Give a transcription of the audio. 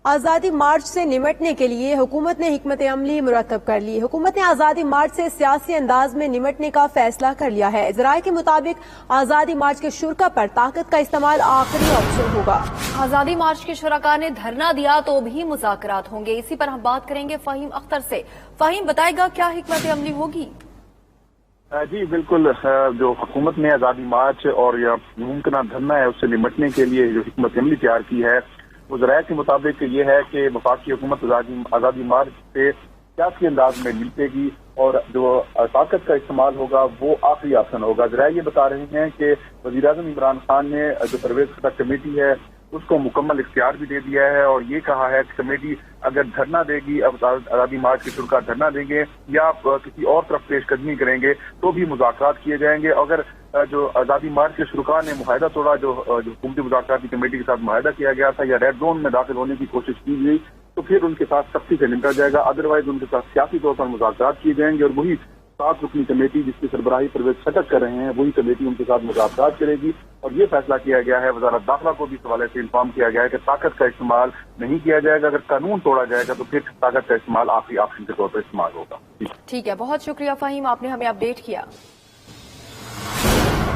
آزادی مارچ سے نمٹنے کے لیے حکومت نے حکمت عملی مرتب کر لی۔ حکومت نے آزادی مارچ سے سیاسی انداز میں نمٹنے کا فیصلہ کر لیا ہے۔ ذرائع کے مطابق آزادی مارچ کے شرکا پر طاقت کا استعمال آخری آپشن ہوگا۔ آزادی مارچ کے شرکا نے دھرنا دیا تو بھی مذاکرات ہوں گے۔ اسی پر ہم بات کریں گے فہیم اختر سے۔ فہیم، بتائے گا کیا حکمت عملی ہوگی؟ جی بالکل، جو حکومت نے آزادی مارچ اور یا ممکنہ دھرنا ہے اس سے نمٹنے کے لیے جو حکمت عملی تیار کی ہے وہ ذرائع کے مطابق یہ ہے کہ وفاقی حکومت آزادی مارچ سے سیاسی انداز میں نمٹے گی اور جو طاقت کا استعمال ہوگا وہ آخری آپشن ہوگا۔ ذرائع یہ بتا رہے ہیں کہ وزیراعظم عمران خان نے جو پرویز خطہ کمیٹی ہے اس کو مکمل اختیار بھی دے دیا ہے اور یہ کہا ہے کہ کمیٹی اگر دھرنا دے گی، اب آزادی مارچ کے شرکا دھرنا دیں گے یا کسی اور طرف پیش قدمی کریں گے تو بھی مذاکرات کیے جائیں گے۔ اگر جو آزادی مارچ کے شرکا نے معاہدہ توڑا، جو حکومتی مذاکراتی کمیٹی کے ساتھ معاہدہ کیا گیا تھا یا ریڈ زون میں داخل ہونے کی کوشش کی گئی تو پھر ان کے ساتھ سختی سے نمٹا جائے گا، ادروائز ان کے ساتھ سیاسی طور پر مذاکرات کیے جائیں گے اور وہی 7 رکنی کمیٹی جس کی سربراہی پرویز خٹک کر رہے ہیں وہی کمیٹی ان کے ساتھ مذاکرات کرے گی۔ اور یہ فیصلہ کیا گیا ہے، وزارت داخلہ کو بھی اس حوالے سے انفارم کیا گیا ہے کہ طاقت کا استعمال نہیں کیا جائے گا۔ اگر قانون توڑا جائے گا تو پھر طاقت کا استعمال آخری آپشن کے طور پر استعمال ہوگا۔ ٹھیک ہے، بہت شکریہ فہیم، آپ نے ہمیں اپڈیٹ کیا۔